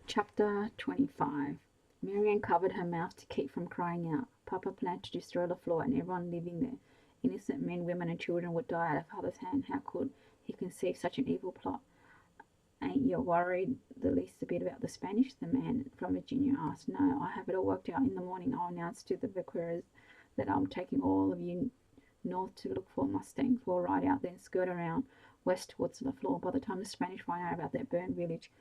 Chapter 25. Marianne covered her mouth to keep from crying out. Papa planned to destroy the floor and everyone living there. Innocent men, women, and children would die at her father's hand. How could he conceive such an evil plot? Ain't you worried the least bit about the Spanish? The man from Virginia asked. No, I have it all worked out. In the morning I'll announce to the vaqueros that I'm taking all of you north to look for mustangs. We'll ride out, then skirt around west towards the floor. By the time the Spanish find out about that burned village,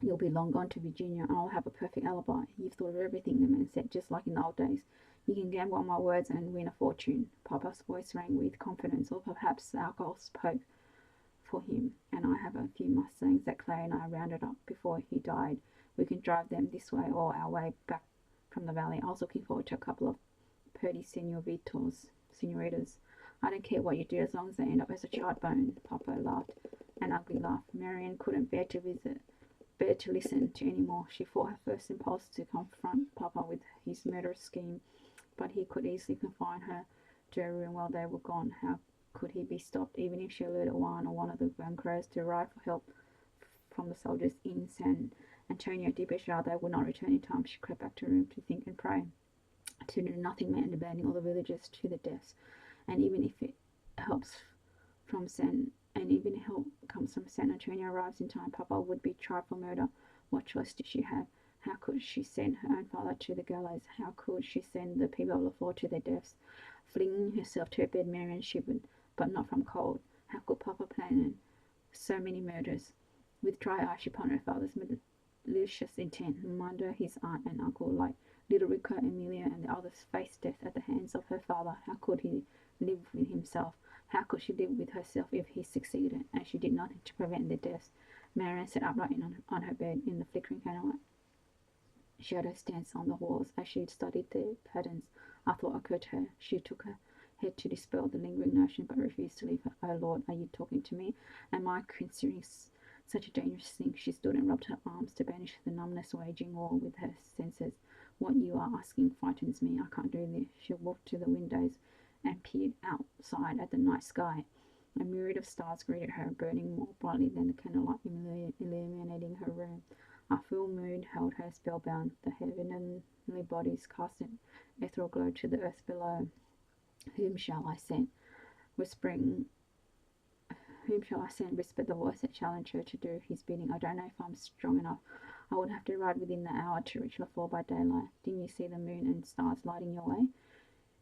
you'll be long gone to Virginia, and I'll have a perfect alibi. You've thought of everything, the man said, just like in the old days. You can gamble on my words and win a fortune. Papa's voice rang with confidence, or perhaps alcohol spoke for him. And I have a few mustangs that Clay and I rounded up before he died. We can drive them this way or our way back from the valley. I was looking forward to a couple of purdy senoritas. I don't care what you do as long as they end up as a charred bone. Papa laughed, an ugly laugh. Marianne couldn't bear to listen to any more. She fought her first impulse to confront Papa with his murderous scheme, but he could easily confine her to a room while they were gone. How could he be stopped, even if she alerted Juan or one of the vaqueros to arrive for help from the soldiers in San Antonio de Bechar? They would not return in time. She crept back to her room to think and pray. To do nothing meant abandoning all the villagers to the deaths, and even if it helps from San and even help comes from San Antonio arrives in time, Papa would be tried for murder. What choice did she have? How could she send her own father to the gallows? How could she send the people of the floor to their deaths? Flinging herself to her bed, Marianne shivered, but not from cold. How could Papa plan so many murders? With dry eyes, she pondered her father's malicious intent. Reminder his aunt and uncle, like little Rico, Emilia, and the others, faced death at the hands of her father. How could he live with himself? How could she live with herself if he succeeded? And she did nothing to prevent their deaths. Marianne sat upright on her bed in the flickering candlelight. Shadows danced on the walls as she studied the patterns. A thought occurred to her. She took her head to dispel the lingering notion, but refused to leave her. Oh Lord, are you talking to me? Am I considering such a dangerous thing? She stood and rubbed her arms to banish the numbness waging war with her senses. What you are asking frightens me. I can't do this. She walked to the windows and peered outside at the night sky. A myriad of stars greeted her, burning more brightly than the candlelight illuminating her room. A full moon held her spellbound. The heavenly bodies cast an ethereal glow to the earth below. Whom shall I send? Whispering, whom shall I send? Whispered the voice that challenged her to do his bidding. I don't know if I'm strong enough. I would have to ride within the hour to reach the floor by daylight. Didn't you see the moon and stars lighting your way?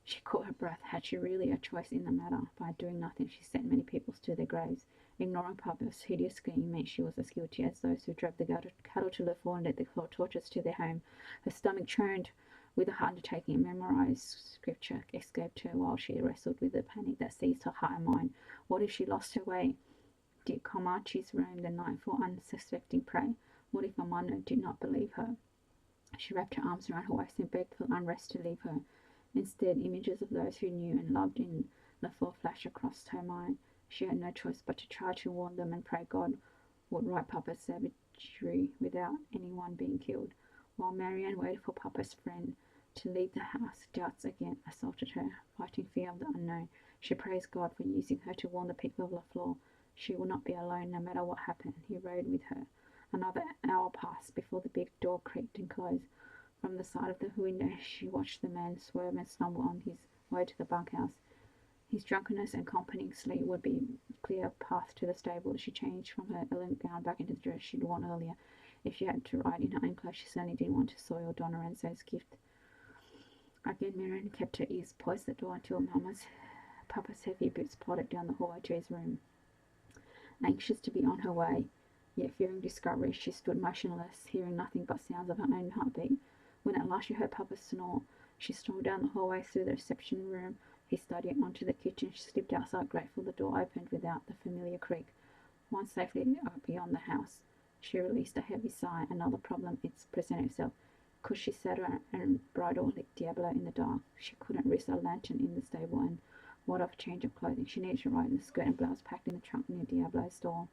She caught her breath. Had she really a choice in the matter? By doing nothing, she sent many people to their graves. Ignoring Papa's hideous scheme meant she was as guilty as those who drove the cattle to the floor and led the torches to their home. Her stomach churned with the undertaking, and memorized scripture escaped her while she wrestled with the panic that seized her heart and mind. What if she lost her way? Did Comanches roam the night for unsuspecting prey? What if Amano did not believe her? She wrapped her arms around her waist and begged for unrest to leave her. Instead, images of those who knew and loved in the floor flashed across her mind. She had no choice but to try to warn them and pray God would right Papa's savagery without anyone being killed. While Marianne waited for Papa's friend to leave the house, doubts again assaulted her. Fighting fear of the unknown, she praised God for using her to warn the people of the floor. She would not be alone no matter what happened. He rode with her. Another hour passed before the big door creaked and closed. From the side of the window she watched the man swerve and stumble on his way to the bunkhouse. His drunkenness and accompanying sleep would be a clear path to the stable. She changed from her elegant gown back into the dress she'd worn earlier. If she had to ride in her own clothes, she certainly didn't want to soil Don Lorenzo's gift. Again, Marianne kept her ears poised at the door until Papa's heavy boots plodded down the hallway to his room. Anxious to be on her way, yet fearing discovery, she stood motionless, hearing nothing but sounds of her own heartbeat. When at last she heard Papa snore, she strolled down the hallway through the reception room, his study, onto the kitchen. She slipped outside, grateful the door opened without the familiar creak. Once safely beyond the house, she released a heavy sigh. Another problem presented itself. Could she saddle and bridle Diablo in the dark? She couldn't risk a lantern in the stable, and what of a change of clothing? She needed to ride in the skirt and blouse packed in the trunk near Diablo's door.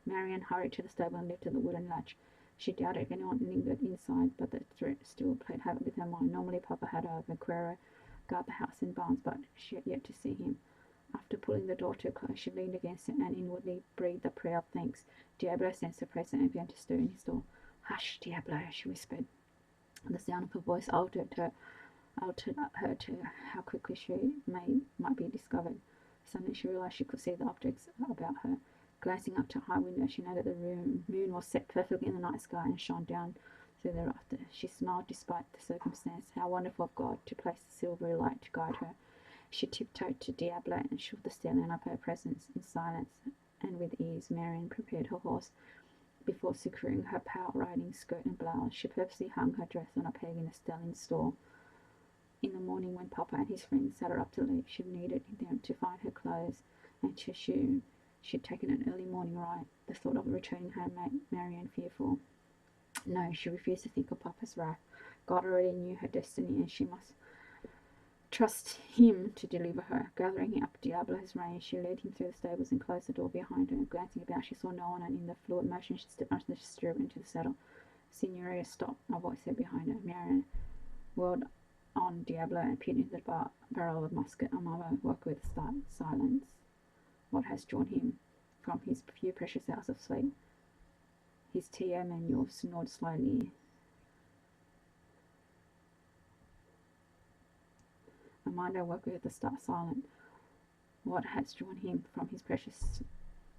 Marianne hurried to the stable and lifted the wooden latch. She doubted if anyone lingered inside, but the threat still played havoc with her mind. Normally Papa had a vaquero guard the house and barns, but she had yet to see him. After pulling the door to close, she leaned against it and inwardly breathed a prayer of thanks. Diablo sensed the presence and began to stir in his door. Hush, Diablo, she whispered. The sound of her voice altered her to how quickly she might be discovered. Suddenly she realized she could see the objects about her. Glancing up to a high window, she noted the moon was set perfectly in the night sky and shone down through the rafter. She smiled despite the circumstance. How wonderful of God to place the silvery light to guide her. She tiptoed to Diablo and shook the stallion of her presence. In silence and with ease, Marian prepared her horse. Before securing her power riding skirt and blouse, she purposely hung her dress on a peg in the stallion's stall. In the morning, when Papa and his friends sat her up to leave, she needed them to find her clothes and to assume she'd taken an early morning ride. The thought of returning home made Marian fearful. No, she refused to think of Papa's wrath. God already knew her destiny, and she must trust him to deliver her. Gathering up Diablo's reins, she led him through the stables and closed the door behind her. Glancing about, she saw no one, and in the fluid motion she stepped onto the stirrup into the saddle. Senorita, stop, a voice said behind her. Marian whirled on Diablo and peered into the barrel of the musket. A murmur woke with silence. What has drawn him from his few precious hours of sleep? His T.O. manual snored slowly. Armando woke with the silent. What has drawn him from his precious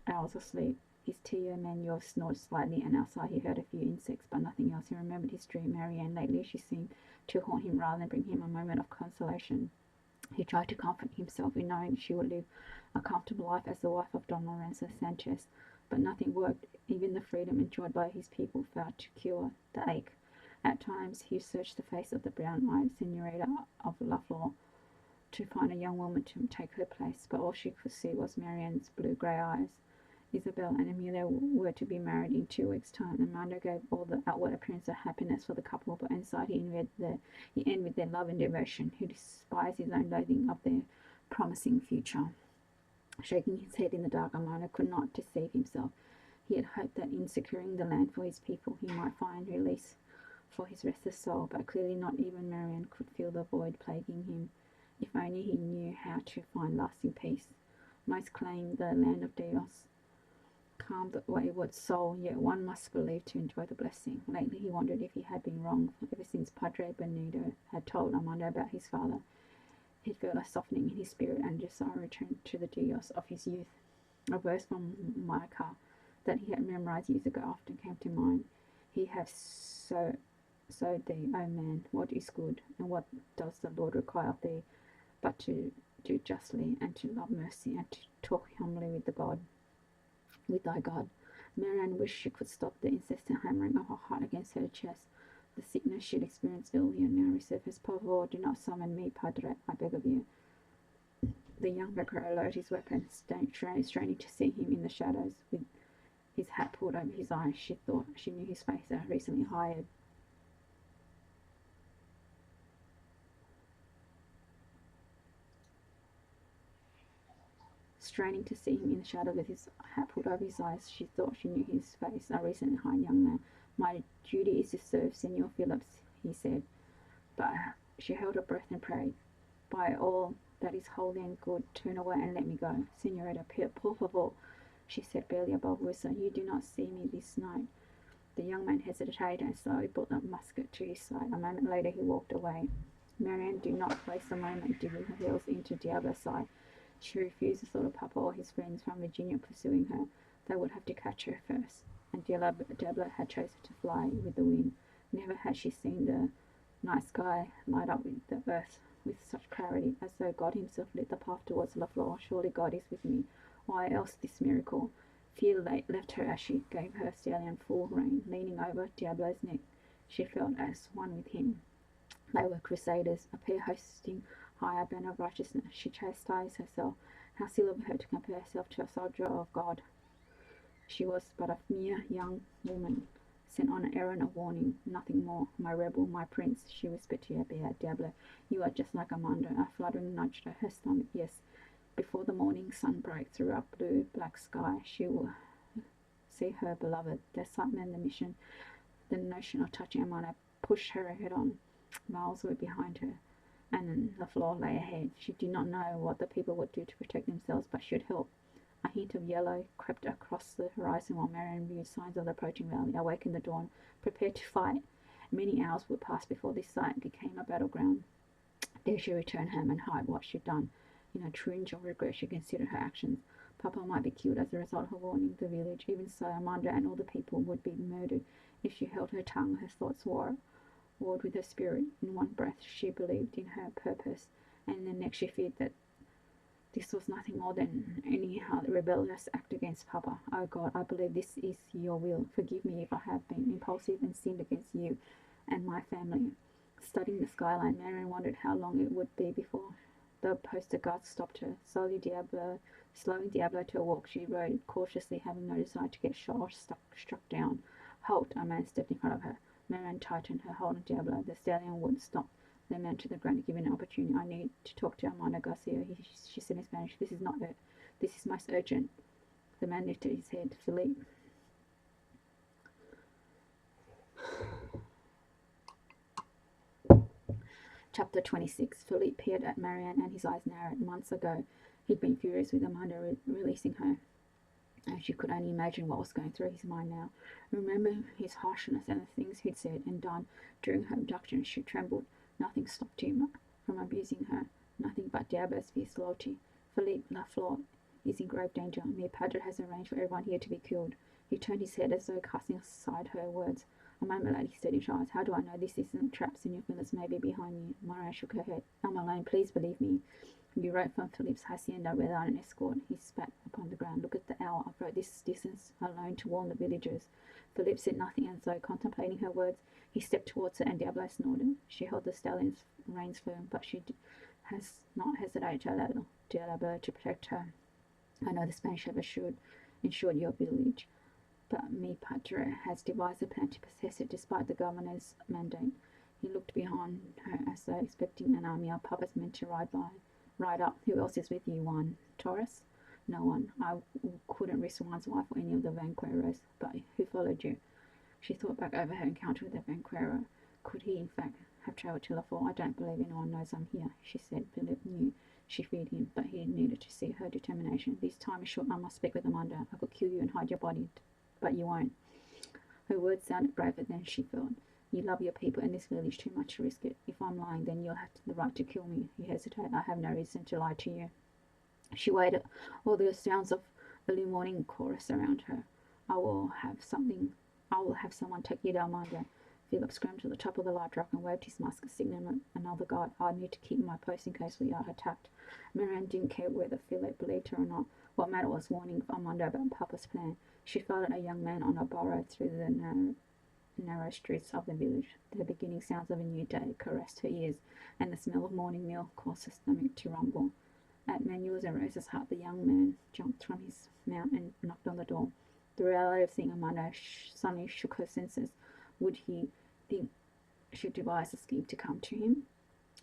hours of sleep? His T.O. manual snored slightly, and outside he heard a few insects, but nothing else. He remembered his dream. Marianne, lately she seemed to haunt him rather than bring him a moment of consolation. He tried to comfort himself in knowing she would live a comfortable life as the wife of Don Lorenzo Sanchez, but nothing worked. Even the freedom enjoyed by his people failed to cure the ache. At times he searched the face of the brown-eyed Senorita of La Flor to find a young woman to take her place, but all she could see was Marianne's blue-grey eyes. Isabel and Amelia were to be married in 2 weeks' time, and Armando gave all the outward appearance of happiness for the couple, but inside he envied their love and devotion. He despised his own loathing of their promising future. Shaking his head in the dark, Armando could not deceive himself. He had hoped that in securing the land for his people he might find release for his restless soul, but clearly not even Marianne could feel the void plaguing him. If only he knew how to find lasting peace. Most claim the land of Dios calmed the wayward soul, yet one must believe to enjoy the blessing. Lately he wondered if he had been wrong, for ever since Padre Benito had told Armando about his father, he felt a softening in his spirit and a desire to return to the Dios of his youth. A verse from Micah that he had memorized years ago often came to mind. He has sowed thee, O man, what is good, and what does the Lord require of thee, but to do justly, and to love mercy, and to talk humbly with thy God. Marianne wished she could stop the incessant hammering of her heart against her chest. The sickness she'd experienced earlier now resurfaced. Por favor, do not summon me, Padre, I beg of you. The young Becker lowered his weapon, straining to see him in the shadows, with his hat pulled over his eyes. She thought she knew his face, a recently hired Straining to see him in the shadow with his hat pulled over his eyes, she thought she knew his face, a recently hired young man. My duty is to serve Senor Phillips, he said, but she held her breath and prayed. By all that is holy and good, turn away and let me go. Senorita, por favor, she said, barely above whisper, you do not see me this night. The young man hesitated and slowly brought the musket to his side. A moment later he walked away. Marianne did not waste a moment digging her heels into Diablo's side. She refused the thought of Papa or his friends from Virginia pursuing her. They would have to catch her first, and Diablo had chosen to fly with the wind. Never had she seen the night sky light up with the earth with such clarity, as though God himself lit the path towards La Flor. Surely God is with me. Why else this miracle? Fear left her as she gave her stallion full rein. Leaning over Diablo's neck, she felt as one with him. They were crusaders, a pair hosting higher banner of righteousness. She chastised herself. How silly of her to compare herself to a soldier of God. She was but a mere young woman, sent on an errand of warning, nothing more. My rebel, my prince, she whispered to Diablo. You are just like Armando. A fluttering nudged her stomach. Yes, before the morning sun broke through a blue-black sky, she will see her beloved. The excitement, the notion of touching Armando pushed her head on. Miles were behind her, and the floor lay ahead. She did not know what the people would do to protect themselves, but should help. A hint of yellow crept across the horizon while Marianne viewed signs of the approaching valley. Awaken the dawn, prepared to fight. Many hours would pass before this site became a battleground. Dare she return home and hide what she'd done? In a twinge of regret, she considered her actions. Papa might be killed as a result of warning the village. Even so, Amanda and all the people would be murdered. If she held her tongue, her thoughts warred with her spirit. In one breath, she believed in her purpose, and in the next, she feared that this was nothing more than any rebellious act against Papa. Oh God, I believe this is your will. Forgive me if I have been impulsive and sinned against you and my family. Studying the skyline, Marianne wondered how long it would be before the postal guard stopped her. Slowing Diablo to a walk, she rode cautiously, having no desire to get shot or struck down. Halt! A man stepped in front of her. Marianne tightened her hold on Diablo. The stallion would stop the man to the ground, giving an opportunity. I need to talk to Armando Garcia, she said in Spanish. This is most urgent. The man lifted his head. Philippe. Chapter 26. Philippe peered at Marianne and his eyes narrowed. Months ago, he'd been furious with Armando releasing her, and she could only imagine what was going through his mind now. Remembering his harshness and the things he'd said and done during her abduction, she trembled. Nothing stopped him from abusing her. Nothing but Diablo's fierce loyalty. Philippe Lafleur is in grave danger. Mere Padre has arranged for everyone here to be killed. He turned his head as though casting aside her words. A moment later, he steadied his eyes. How do I know this isn't traps and your feelings may be behind you? Marianne shook her head. I'm alone. Please believe me. You rode from Philippe's hacienda without an escort. He spat upon the ground. Look at the hour. I've rode this distance alone to warn the villagers. Philippe said nothing, and so, contemplating her words, he stepped towards her, and Diablo snorted. She held the stallion's reins firm, but she has not hesitated to allow Diablo to protect her. I know the Spanish have ensured your village, but mi padre has devised a plan to possess it despite the governor's mandate. He looked behind her as though expecting an army of Papa's men to ride up. Who else is with you? Juan Torres? No one. I couldn't risk Juan's wife or any of the Vanqueros. But who followed you? She thought back over her encounter with the Vanquero. Could he, in fact, have travelled to Lafleur? I don't believe anyone knows I'm here, she said. Philip knew she feared him, but he needed to see her determination. This time is short. I must speak with Amanda. I could kill you and hide your body, but you won't. Her words sounded braver than she felt. You love your people and this village too much to risk it. If I'm lying, then you'll have the right to kill me. He hesitated. I have no reason to lie to you. She waited. All the sounds of early morning chorus around her. I will have someone take you to Armando. Philip scrambled to the top of the light truck and waved his mask, signaling another guard. I need to keep my post in case we are attacked. Marianne didn't care whether Philip believed her or not. What mattered was warning Armando about Papa's plan. She followed a young man on a burro through the narrow streets of the village. The beginning sounds of a new day caressed her ears, and the smell of morning meal caused her stomach to rumble. At Manuel's and Rosa's hut, the young man jumped from his mount and knocked on the door. The reality of seeing Armando suddenly shook her senses. Would he think she devised a scheme to come to him?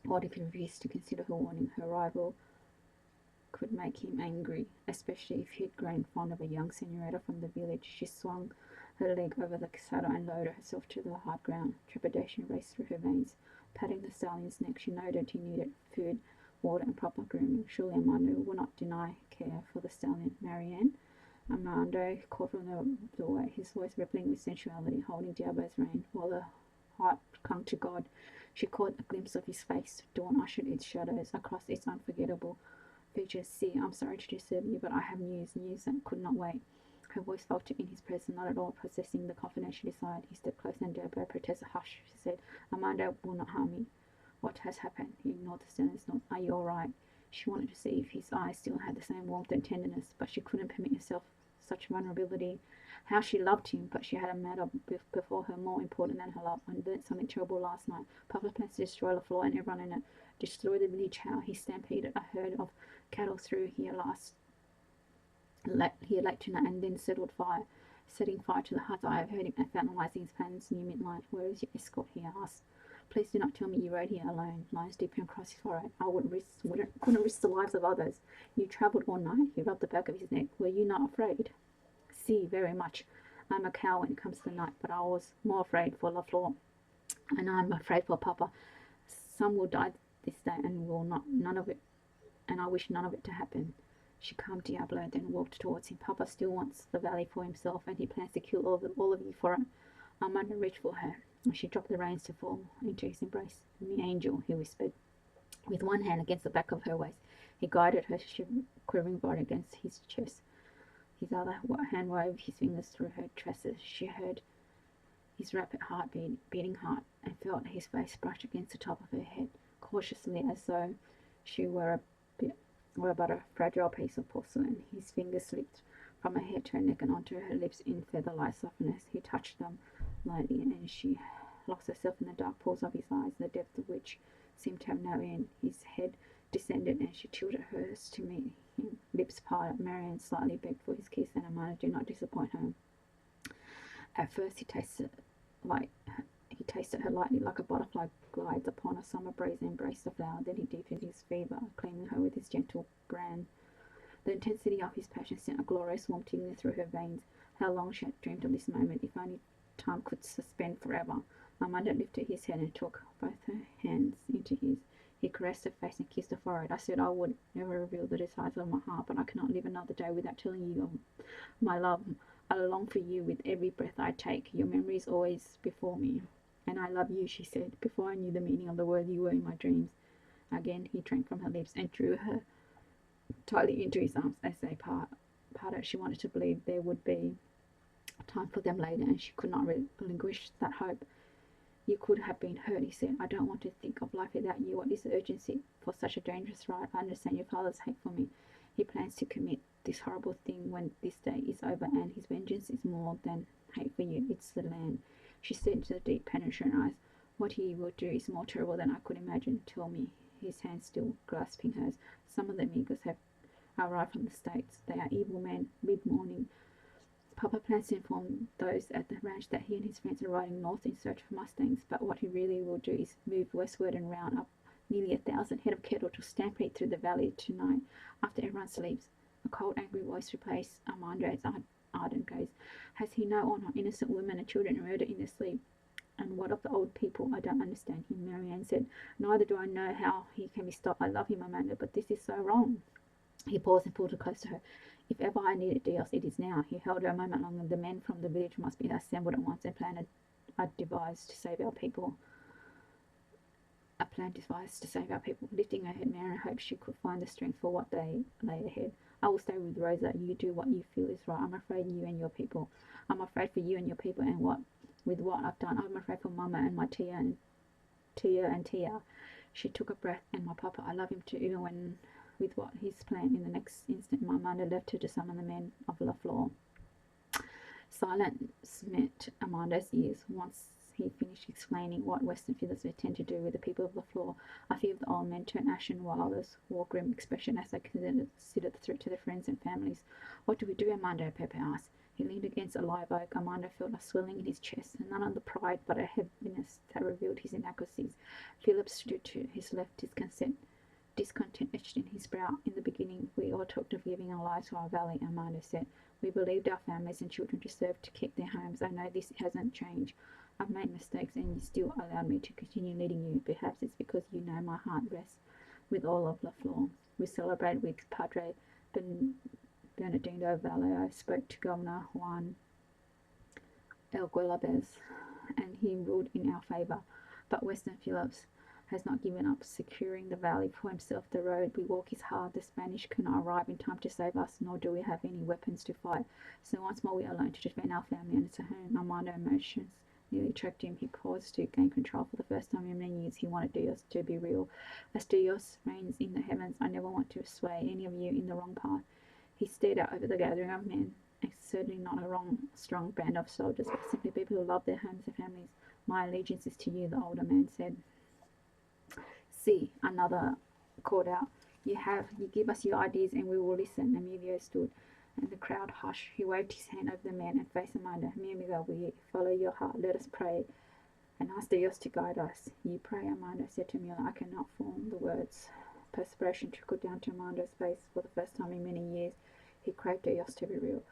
What if he refused to consider her warning? Her rival could make him angry, especially if he had grown fond of a young senorita from the village. She swung her leg over the saddle and lowered herself to the hard ground. Trepidation raced through her veins. Patting the stallion's neck, she noted he needed food, water, and proper grooming. Surely Armando would not deny care for the stallion. Marianne? Armando called from the doorway, his voice rippling with sensuality, holding Diablo's rein. While her heart clung to God, she caught a glimpse of his face. Dawn ushered its shadows across its unforgettable features. See, I'm sorry to disturb you, but I have news that could not wait. Her voice faltered in his presence, not at all possessing the confidence she desired. He stepped closer and Diablo protested. Hush, she said. Armando will not harm me. What has happened? He ignored the stillness. Are you all right? She wanted to see if his eyes still had the same warmth and tenderness, but she couldn't permit herself such vulnerability. How she loved him, but she had a matter before her more important than her love. I learned something terrible last night. Papa plans to destroy Lafleur and everyone in it. Destroy the village. How? He stampeded a herd of cattle through here late tonight and then setting fire to the huts. I have heard him analysing his plans near midnight. Where is your escort? He asked. Please do not tell me you rode here alone. Lines deepened across his forehead. I couldn't risk the lives of others. You travelled all night? He rubbed the back of his neck. Were you not afraid? See, very much. I'm a cow when it comes to the night, but I was more afraid for Lafleur. And I'm afraid for Papa. Some will die this day and I wish none of it to happen. She calmed Diablo, then walked towards him. Papa still wants the valley for himself, and he plans to kill all of you for it. Armando reached for her, and she dropped the reins to fall into his embrace. "Me angel," he whispered. With one hand against the back of her waist, he guided her quivering body against his chest. His other hand wove his fingers through her tresses. She heard his rapid heartbeat, beating heart, and felt his face brush against the top of her head, cautiously as though she were but a fragile piece of porcelain. His fingers slipped from her head to her neck and onto her lips in feather-like softness. He touched them lightly, and she lost herself in the dark pools of his eyes, the depth of which seemed to have no end. His head descended, and she tilted hers to meet him. Lips parted, Marianne slightly begged for his kiss, and Amanda did not disappoint her. At first he tasted her lightly, like a butterfly glides upon a summer breeze, and embraced the flower. Then he deepened his fever, claiming her with his gentle brand. The intensity of his passion sent a glorious warmth tingling through her veins. How long she had dreamed of this moment, if only time could suspend forever. Armando lifted his head and took both her hands into his. He caressed her face and kissed her forehead. "I said I would never reveal the desires of my heart, but I cannot live another day without telling you of my love. I long for you with every breath I take. Your memory is always before me. And I love you," she said. "Before I knew the meaning of the word, you were in my dreams." Again he drank from her lips and drew her tightly into his arms as they parted. She wanted to believe there would be time for them later, and she could not relinquish that hope. "You could have been hurt," he said. "I don't want to think of life without you. What is the urgency for such a dangerous ride? I understand your father's hate for me. He plans to commit this horrible thing when this day is over, and his vengeance is more than hate for you. It's the land." She said into the deep, penetrating eyes. "What he will do is more terrible than I could imagine. Tell me." His hand still grasping hers. "Some of the amigos have arrived from the States. They are evil men. Mid-morning, Papa plans to inform those at the ranch that he and his friends are riding north in search for mustangs, but what he really will do is move westward and round up nearly 1,000 head of cattle to stampede through the valley tonight after everyone sleeps." A cold, angry voice replaced Armando's ardent gaze. "Has he no honor? Innocent women and children murdered in their sleep. And what of the old people? I don't understand him," Marianne said. "Neither do I know how he can be stopped. I love him, Amanda, but this is so wrong." He paused and pulled her close to her. "If ever I needed Dios, it is now." He held her a moment longer. "The men from the village must be assembled at once and plan devised to save our people. A plan devised to save our people." Lifting her head, Marianne hoped she could find the strength for what they lay ahead. "I will stay with Rosa. You do what you feel is right. I'm afraid you and your people. I'm afraid for you and your people and what I've done. I'm afraid for Mama and my Tia. She took a breath. "And my Papa. I love him too, even when with what he's planned." In the next instant, my mother left her to summon the men of La Flor. Silence met Amando's ears. Once he finished explaining what Western Phillips would tend to do with the people of La Flor, a few of the old men turned ashen while others wore grim expression as they considered the threat to their friends and families. "What do we do, Armando?" Pepe asked. He leaned against a live oak. Armando felt a swelling in his chest, none of the pride but a heaviness that revealed his inadequacies. Phillips stood to his left, discontent etched in his brow. "In the beginning, we all talked of giving our lives to our valley," Armando said. "We believed our families and children deserved to keep their homes. I know this hasn't changed. I've made mistakes, and you still allowed me to continue leading you. Perhaps it's because you know my heart rests with all of La Flor." We celebrated with Padre Bernardino Vallejo, spoke to Governor Juan El Guelabez, and he ruled in our favor. But Western Phillips has not given up securing the valley for himself. The road we walk is hard. The Spanish cannot arrive in time to save us, nor do we have any weapons to fight. So once more we are alone to defend our family and its home. Armando emotions nearly choked him. He paused to gain control. For the first time in many years, he wanted Dios to be real. "As Dios reigns in the heavens, I never want to sway any of you in the wrong path." He stared out over the gathering of men, certainly not a strong band of soldiers, but simply people who love their homes and families. "My allegiance is to you," the older man said. "See," another called out. You give us your ideas and we will listen." Emilio stood, and the crowd hushed. He waved his hand over the men and faced Amanda. "Mi amigo, we follow your heart. Let us pray and ask Dios to guide us." "You pray," Amanda said to Emilio. "I cannot form the words." Perspiration trickled down to Amando's face. For the first time in many years, he craved Dios to be real.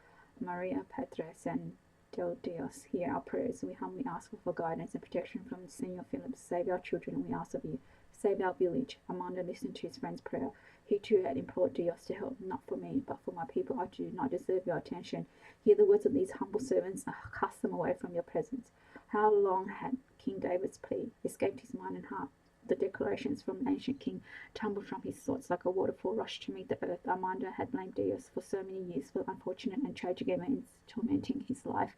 Maria, Padre, San Del Dios, hear our prayers. We humbly ask for guidance and protection from Senor Phillips. Save our children, we ask of you. Save our village. Armando listened to his friend's prayer. He too had implored Dios to help, not for me, but for my people. I do not deserve your attention. Hear the words of these humble servants, cast them away from your presence. How long had King David's plea escaped his mind and heart? The declarations from the ancient king tumbled from his thoughts like a waterfall rushed to meet the earth. Armando had blamed Dios for so many years for unfortunate and tragic events tormenting his life.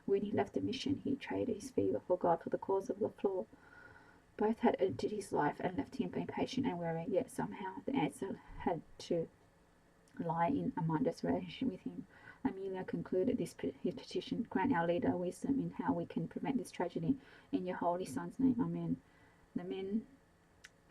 When he left the mission, he traded his fever for God for the cause of the floor. Both had entered his life and left him impatient and weary, yet somehow the answer had to lie in Armando's relationship with him. Amelia concluded his petition. Grant our leader wisdom in how we can prevent this tragedy. In your holy son's name, amen. The men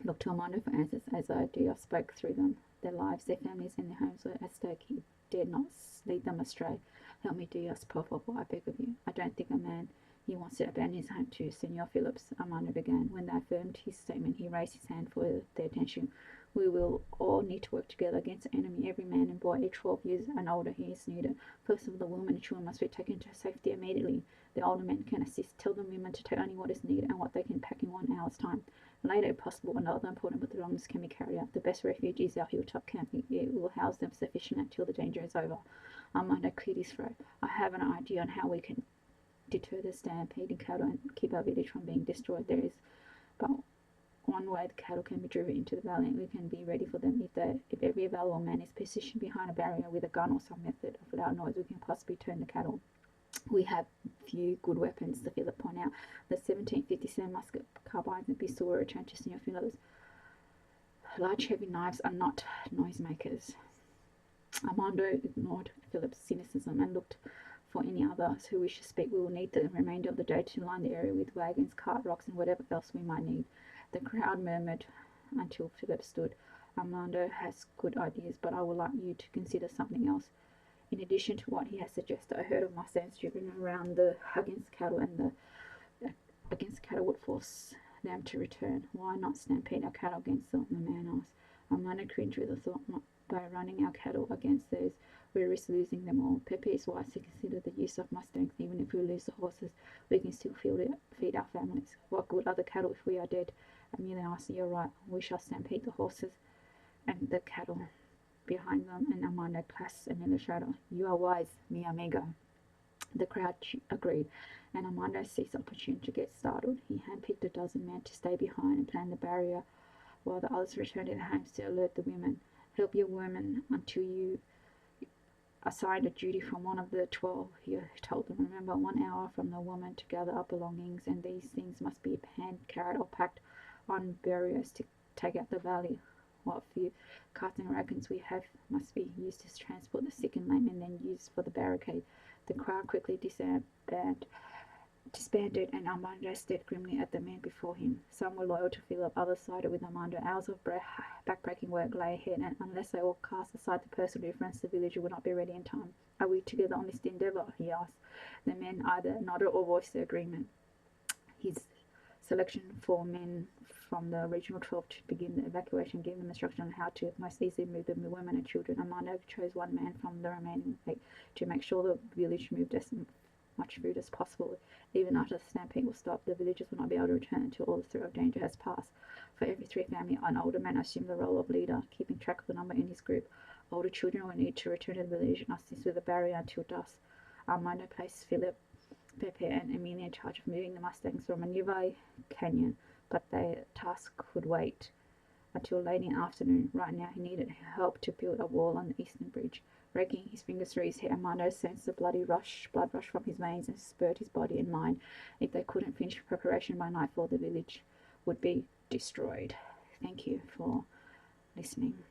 looked to Armando for answers as Dios spoke through them. Their lives, their families, and their homes were at stake. He dared not lead them astray. Help me, Dios, por favor, I beg of you. I don't think a man he wants to abandon his home to Senor Phillips, Armando began. When they affirmed his statement, he raised his hand for their attention. We will all need to work together against the enemy. Every man and boy, aged 12 years and older, he is needed. First of all, the women and children must be taken to safety immediately. The older men can assist. Tell the women to take only what is needed and what they can pack in 1 hour's time. Later, if possible, another important belongings can be carried out. The best refuge is our hilltop camp. It will house them sufficient until the danger is over. Armando cleared his throat. I have an idea on how we can deter the stampede in cattle and keep our village from being destroyed. There is but one way the cattle can be driven into the valley, and we can be ready for them. If every available man is positioned behind a barrier with a gun or some method of loud noise, we can possibly turn the cattle. We have few good weapons, the Philip point out. The 1757 musket carbines and pistol were returned to Senor Phillips. Large heavy knives are not noisemakers. Armando ignored Philip's cynicism and looked for any others who wish to speak. We will need the remainder of the day to line the area with wagons, cart rocks, and whatever else we might need. The crowd murmured until Philip stood. Armando has good ideas, but I would like you to consider something else. In addition to what he has suggested, a herd of mustangs driven around against cattle would force them to return. Why not stampede our cattle against them? The man asked. Armando cringed with the thought. By running our cattle against theirs, we risk losing them all. Pepe is wise to consider the use of mustangs. Even if we lose the horses, we can still feed our families. What good are the cattle if we are dead? Amelia asked. You're right. We shall stampede the horses and the cattle behind them, and Armando clasped Amelia's shoulder. You are wise, mi amigo. The crowd agreed, and Armando seized the opportunity to get started. He handpicked a dozen men to stay behind and plan the barrier, while the others returned to their homes to alert the women. Help your women until you assigned a duty from one of the 12, he told them. Remember, 1 hour from the woman to gather up belongings, and these things must be hand carried or packed on barriers to take out the valley. What few carts and wagons we have must be used to transport the sick and lame, and then used for the barricade. The crowd quickly disbanded, and Armando stared grimly at the men before him. Some were loyal to Philip, others sided with Armando. Hours of backbreaking work lay ahead, and unless they all cast aside the personal difference, the village would not be ready in time. Are we together on this endeavour? He asked. The men either nodded or voiced their agreement. His selection for men from the original 12 to begin the evacuation, gave them instruction on how to most easily move the women and children. Armando chose one man from the remaining 8 to make sure the village moved as much food as possible. Even after the stampede will stop, the villagers will not be able to return until all the threat of danger has passed. For every 3 families, an older man assumed the role of leader, keeping track of the number in his group. Older children will need to return to the village and assist with the barrier until dusk. Armando placed Philip, Pepe, and Amelia in charge of moving the mustangs from a nearby canyon, but their task could wait until late in the afternoon. Right now, he needed help to build a wall on the eastern bridge. Raking his fingers through his hair, Armando sensed the blood rush from his veins and spurred his body and mind. If they couldn't finish preparation by nightfall, the village would be destroyed. Thank you for listening.